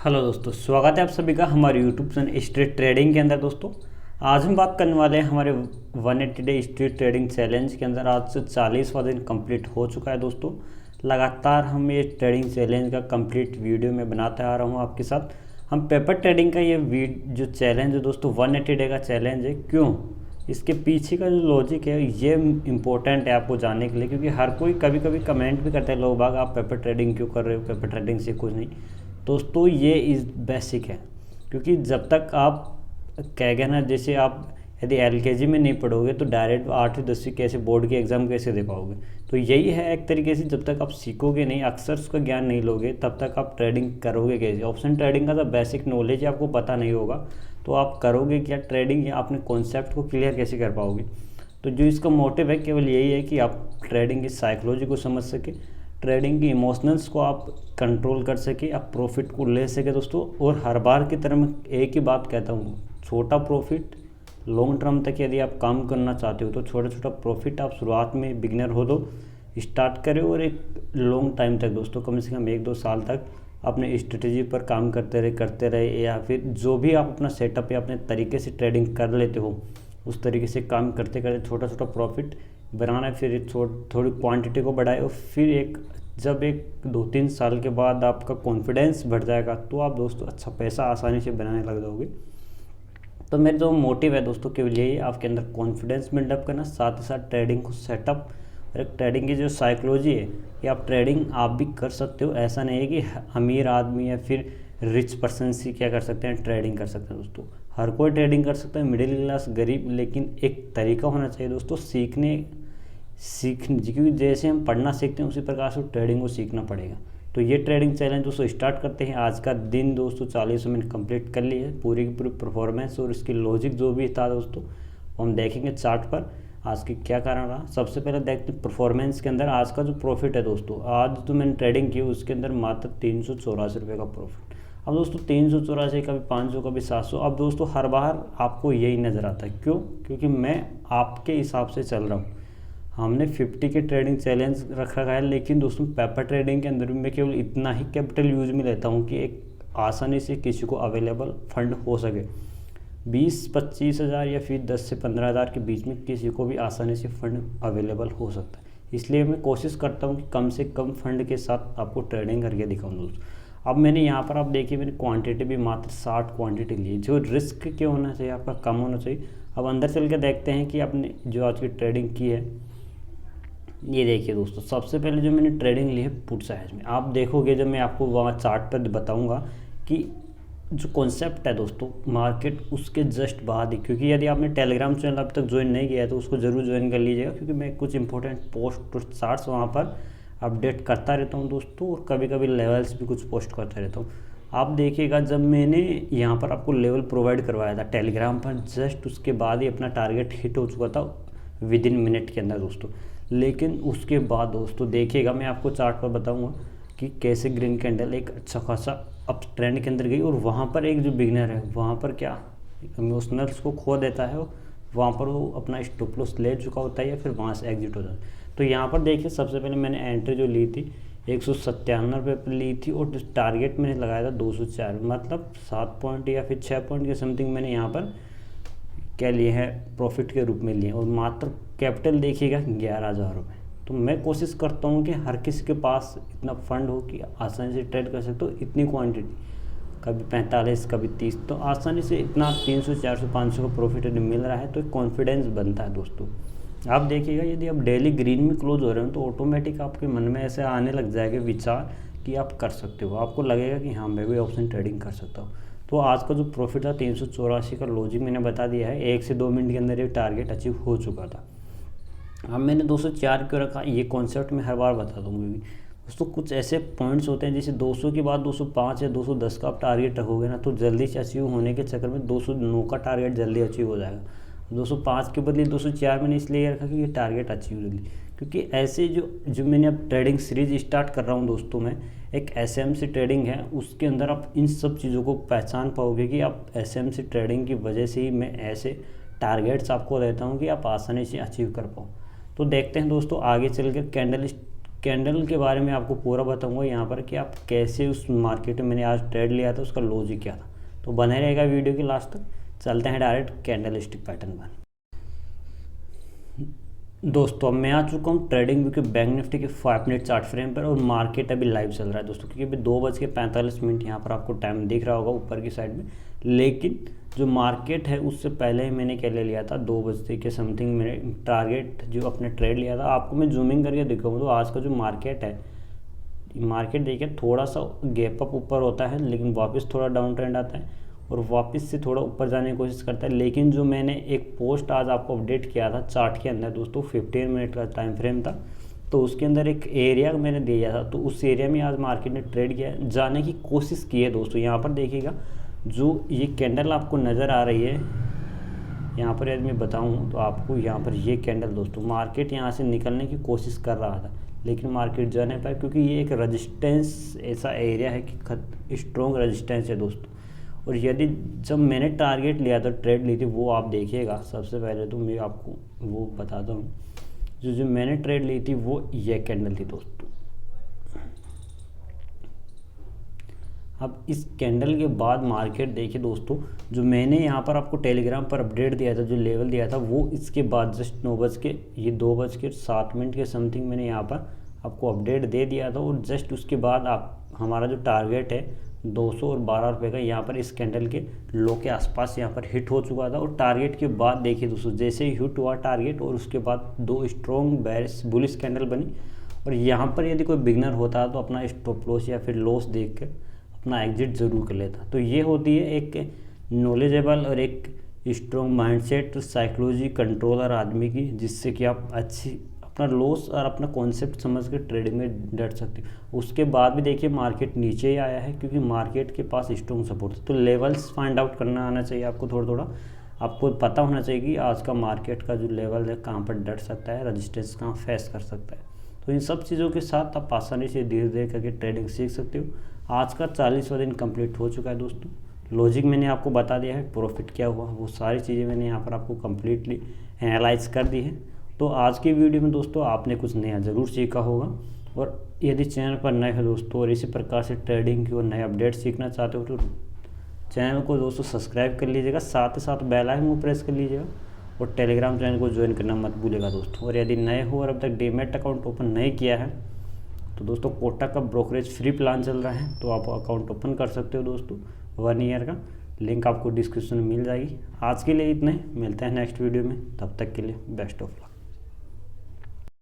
Hello दोस्तों, स्वागत है आप सभी का हमारे यूट्यूब चैनल स्ट्रीट ट्रेडिंग के अंदर। दोस्तों आज हम बात करने वाले हैं हमारे 180 डे स्ट्रीट ट्रेडिंग चैलेंज के अंदर। आज से 40वां दिन कंप्लीट हो चुका है दोस्तों। लगातार हम ये ट्रेडिंग चैलेंज का कंप्लीट वीडियो में बनाते आ रहा हूँ आपके साथ। हम पेपर ट्रेडिंग का ये जो चैलेंज है दोस्तों 180 डे का चैलेंज है। क्यों, इसके पीछे का जो लॉजिक है ये इम्पोर्टेंट है आपको जानने के लिए, क्योंकि हर कोई कभी कभी कमेंट भी करते हैं लोग बाग, आप पेपर ट्रेडिंग क्यों कर रहे हो, पेपर ट्रेडिंग से कुछ नहीं। दोस्तों ये इस बेसिक है, क्योंकि जब तक आप क्या गए ना, जैसे आप यदि एलकेजी में नहीं पढ़ोगे तो डायरेक्ट 8वीं 10वीं कैसे बोर्ड के एग्ज़ाम कैसे दे पाओगे। तो यही है एक तरीके से, जब तक आप सीखोगे नहीं, अक्सर उसका ज्ञान नहीं लोगे, तब तक आप ट्रेडिंग करोगे कैसे। ऑप्शन ट्रेडिंग का तो बेसिक नॉलेज आपको पता नहीं होगा तो आप करोगे क्या ट्रेडिंग, या अपने कॉन्सेप्ट को क्लियर कैसे कर पाओगे। तो जो इसका मोटिव है केवल यही है कि आप ट्रेडिंग की साइकोलॉजी को समझ सके, ट्रेडिंग की इमोशनल्स को आप कंट्रोल कर सके, आप प्रॉफिट को ले सके दोस्तों। और हर बार की तरह मैं एक ही बात कहता हूँ, छोटा प्रॉफिट लॉन्ग टर्म तक यदि आप काम करना चाहते हो तो छोटा छोटा प्रॉफिट आप शुरुआत में बिगनर हो तो स्टार्ट करें, और एक लॉन्ग टाइम तक दोस्तों, कम से कम 1-2 साल तक अपने स्ट्रेटजी पर काम करते रहे, या फिर जो भी आप अपना सेटअप या अपने तरीके से ट्रेडिंग कर लेते हो उस तरीके से काम करते करते छोटा छोटा प्रॉफिट बनाना है। फिर थोड़ी क्वांटिटी को बढ़ाए, और फिर जब 1-2-3 साल के बाद आपका कॉन्फिडेंस बढ़ जाएगा तो आप दोस्तों अच्छा पैसा आसानी से बनाने लग जाओगे। तो मेरा जो मोटिव है दोस्तों केवल यही है, आपके अंदर कॉन्फिडेंस बिल्डअप करना, साथ ही साथ ट्रेडिंग को सेटअप, और एक ट्रेडिंग की जो साइकोलॉजी है कि आप ट्रेडिंग आप भी कर सकते हो। ऐसा नहीं है कि अमीर आदमी या फिर रिच पर्सन ही क्या कर सकते हैं, ट्रेडिंग कर सकते हैं दोस्तों। हर कोई ट्रेडिंग कर सकता है, मिडिल क्लास, गरीब, लेकिन एक तरीका होना चाहिए दोस्तों सीखने, क्योंकि जैसे हम पढ़ना सीखते हैं उसी प्रकार से ट्रेडिंग को सीखना पड़ेगा। तो ये ट्रेडिंग चैलेंज दोस्तों स्टार्ट करते हैं। आज का दिन दोस्तों 40 मिनट कंप्लीट कर लिए है, पूरी की पूरी परफॉर्मेंस और इसकी लॉजिक जो भी था दोस्तों हम देखेंगे चार्ट पर आज के क्या कारण रहा। सबसे पहले देखते हैं परफॉर्मेंस के अंदर आज का जो प्रॉफिट है दोस्तों। आज जो मैंने ट्रेडिंग की उसके अंदर मात्र 384 रुपये का प्रॉफिट। अब दोस्तों 384, कभी 500, कभी 700। अब दोस्तों हर बार आपको यही नज़र आता है, क्यों? क्योंकि मैं आपके हिसाब से चल रहा हूँ। हमने 50 के ट्रेडिंग चैलेंज रखा है, लेकिन दोस्तों पेपर ट्रेडिंग के अंदर भी मैं केवल इतना ही कैपिटल यूज में लेता हूँ कि एक आसानी से किसी को अवेलेबल फंड हो सके। 20-25 हज़ार या फिर 10 से 15 हज़ार के बीच में किसी को भी आसानी से फंड अवेलेबल हो सकता है। इसलिए मैं कोशिश करता हूँ कि कम से कम फंड के साथ आपको ट्रेडिंग करके दिखाऊँ दोस्तों। अब मैंने यहाँ पर आप देखिए, मैंने क्वांटिटी भी मात्र 60 क्वांटिटी ली। जो रिस्क क्यों होना चाहिए आपका, कम होना चाहिए। अब अंदर चल के देखते हैं कि आपने जो आज की ट्रेडिंग की है। ये देखिए दोस्तों, सबसे पहले जो मैंने ट्रेडिंग ली है पुट साइज में। आप देखोगे जब मैं आपको वहाँ चार्ट पर बताऊंगा कि जो कॉन्सेप्ट है दोस्तों मार्केट उसके जस्ट बाद ही, क्योंकि यदि आपने टेलीग्राम चैनल अब तक ज्वाइन नहीं किया है तो उसको ज़रूर ज्वाइन कर लीजिएगा, क्योंकि मैं कुछ इंपॉर्टेंट पोस्ट चार्ट्स वहाँ पर अपडेट करता रहता हूँ दोस्तों, और कभी कभी लेवल्स भी कुछ पोस्ट करता रहता हूँ। आप देखिएगा जब मैंने यहाँ पर आपको लेवल प्रोवाइड करवाया था टेलीग्राम पर, जस्ट उसके बाद ही अपना टारगेट हिट हो चुका था विद इन मिनट के अंदर दोस्तों। लेकिन उसके बाद दोस्तों देखिएगा, मैं आपको चार्ट पर बताऊंगा कि कैसे ग्रीन कैंडल एक अच्छा खासा अप ट्रेंड के अंदर गई, और वहाँ पर एक जो बिगनर है वहाँ पर क्या इमोशनल्स को खो देता है, वहाँ पर वो अपना स्टॉप लॉस ले चुका होता है या फिर वहाँ से एग्जिट हो जाता है। तो यहाँ पर देखिए सबसे पहले मैंने एंट्री जो ली थी 197 रुपये पर ली थी, और टारगेट मैंने लगाया था 204, मतलब 7 पॉइंट या फिर 6 पॉइंट के समथिंग मैंने यहाँ पर क्या लिए हैं प्रॉफिट के रूप में लिए, और मात्र कैपिटल देखिएगा 11,000 रुपये। तो मैं कोशिश करता हूँ कि हर किसी के पास इतना फंड हो कि आसानी से ट्रेड कर सकते हो। इतनी क्वांटिटी, कभी 45, कभी 30, तो आसानी से इतना 300, 400, 500 का प्रॉफिट यदि मिल रहा है तो एक कॉन्फिडेंस बनता है दोस्तों। आप देखिएगा यदि आप डेली ग्रीन में क्लोज हो रहे हो तो ऑटोमेटिक आपके मन में ऐसे आने लग जाएगा विचार कि आप कर सकते हो। आपको लगेगा कि हाँ मैं भी ऑप्शन ट्रेडिंग कर सकता हूँ। तो आज का जो प्रॉफिट था 384 का लॉजिक मैंने बता दिया है, 1 से 2 मिनट के अंदर ये टारगेट अचीव हो चुका था। अब मैंने 204 क्यों रखा, ये कॉन्सेप्ट मैं हर बार बता दूँगी दोस्तों। कुछ ऐसे पॉइंट्स होते हैं जैसे 200 के बाद 205 या 210 का आप टारगेट रखोगे ना, तो जल्दी से अचीव होने के चक्कर में 209 का टारगेट जल्दी अचीव हो जाएगा। 205 के बदले 204 मैंने इसलिए रखा कि ये टारगेट अचीव जल्दी, क्योंकि ऐसे जो मैंने अब ट्रेडिंग सीरीज स्टार्ट कर रहा हूँ दोस्तों, मैं एक एसएमसी ट्रेडिंग है, उसके अंदर आप इन सब चीज़ों को पहचान पाओगे कि आप एसएमसी ट्रेडिंग की वजह से ही मैं ऐसे टारगेट्स आपको देता हूँ कि आप आसानी से अचीव कर पाओ। तो देखते हैं दोस्तों आगे चल कर कैंडल के बारे में आपको पूरा बताऊंगा यहाँ पर कि आप कैसे उस मार्केट में मैंने आज ट्रेड लिया था उसका लॉजिक क्या था। तो बने रहेगा वीडियो के लास्ट तक। चलते हैं डायरेक्ट कैंडल स्टिक पैटर्न पर। दोस्तों अब मैं आ चुका हूँ ट्रेडिंग व्यू के बैंक निफ्टी के 5 मिनट चार्ट फ्रेम पर और मार्केट अभी लाइव चल रहा है दोस्तों, क्योंकि अभी 2:45 यहाँ पर आपको टाइम दिख रहा होगा ऊपर की साइड में। लेकिन जो मार्केट है उससे पहले ही मैंने क्या ले लिया था, 2 बजे के समथिंग मैंने टारगेट जो अपने ट्रेड लिया था। आपको मैं जूमिंग करके दिखाऊँ तो आज का जो मार्केट है, मार्केट देखिए थोड़ा सा गैप अप ऊपर होता है लेकिन वापस थोड़ा डाउन ट्रेंड आता है और वापस से थोड़ा ऊपर जाने की कोशिश करता है। लेकिन जो मैंने एक पोस्ट आज आपको अपडेट किया था चार्ट के अंदर दोस्तों, 15 मिनट का टाइम फ्रेम था, तो उसके अंदर एक एरिया मैंने दिया था, तो उस एरिया में आज मार्केट ने ट्रेड किया है, जाने की कोशिश की है दोस्तों। यहाँ पर देखिएगा जो ये कैंडल आपको नज़र आ रही है, यहाँ पर यदि मैं बताऊँ तो आपको यहाँ पर ये कैंडल दोस्तों, मार्केट यहाँ से निकलने की कोशिश कर रहा था लेकिन मार्केट जा नहीं पाया, क्योंकि ये एक रजिस्टेंस ऐसा एरिया है कि स्ट्रॉन्ग रजिस्टेंस है दोस्तों। और यदि जब मैंने टारगेट लिया था, ट्रेड ली थी, वो आप देखिएगा। सबसे पहले तो मैं आपको वो बताता हूँ, जो मैंने ट्रेड ली थी वो ये कैंडल थी दोस्तों। अब इस कैंडल के बाद मार्केट देखिए दोस्तों, जो मैंने यहाँ पर आपको टेलीग्राम पर अपडेट दिया था, जो लेवल दिया था, वो इसके बाद जस्ट 2:07 के समथिंग मैंने यहाँ पर आपको अपडेट दे दिया था। और जस्ट उसके बाद आप हमारा जो टारगेट है 212 रुपये का यहाँ पर इस कैंडल के लो के आसपास यहाँ पर हिट हो चुका था। और टारगेट के बाद देखिए दोस्तों, जैसे ही हिट हुआ टारगेट और उसके बाद 2 स्ट्रॉन्ग बेयरिश बुलिश कैंडल बनी। और यहाँ पर यदि कोई बिगनर होता है तो अपना स्टॉप लॉस या फिर लॉस देख के अपना एग्जिट ज़रूर कर लेता। तो ये होती है एक नॉलेजेबल और एक स्ट्रॉन्ग माइंडसेट साइकोलॉजी कंट्रोलर आदमी की, जिससे कि आप अच्छी अपना लॉस और अपना कॉन्सेप्ट समझ के ट्रेडिंग में डट सकते हो। उसके बाद भी देखिए मार्केट नीचे ही आया है, क्योंकि मार्केट के पास स्ट्रॉन्ग सपोर्ट है। तो लेवल्स फाइंड आउट करना आना चाहिए आपको, थोड़ा थोड़ा आपको पता होना चाहिए कि आज का मार्केट का जो लेवल है कहाँ पर डट सकता है, रजिस्टेंस कहाँ फेस कर सकता है। तो इन सब चीज़ों के साथ आप आसानी से धीरे धीरे करके ट्रेडिंग सीख सकते हो। आज का 40वां दिन कंप्लीट हो चुका है दोस्तों। लॉजिक मैंने आपको बता दिया है, प्रॉफिट क्या हुआ, वो सारी चीज़ें मैंने यहाँ पर आपको कम्प्लीटली एनालाइज कर दी है। तो आज की वीडियो में दोस्तों आपने कुछ नया ज़रूर सीखा होगा। और यदि चैनल पर नए हो दोस्तों और इसी प्रकार से ट्रेडिंग की और नए अपडेट सीखना चाहते हो तो चैनल को दोस्तों सब्सक्राइब कर लीजिएगा, साथ ही साथ बेल आइकन को प्रेस कर लीजिएगा और टेलीग्राम चैनल को ज्वाइन करना मत भूलिएगा दोस्तों। और यदि नए हो और अब तक डीमैट अकाउंट ओपन नहीं किया है तो दोस्तों कोटक का ब्रोकरेज फ्री प्लान चल रहा है, तो आप अकाउंट ओपन कर सकते हो दोस्तों 1 ईयर का। लिंक आपको डिस्क्रिप्शन में मिल जाएगी। आज के लिए इतना ही, मिलते हैं नेक्स्ट वीडियो में, तब तक के लिए बेस्ट ऑफ लक।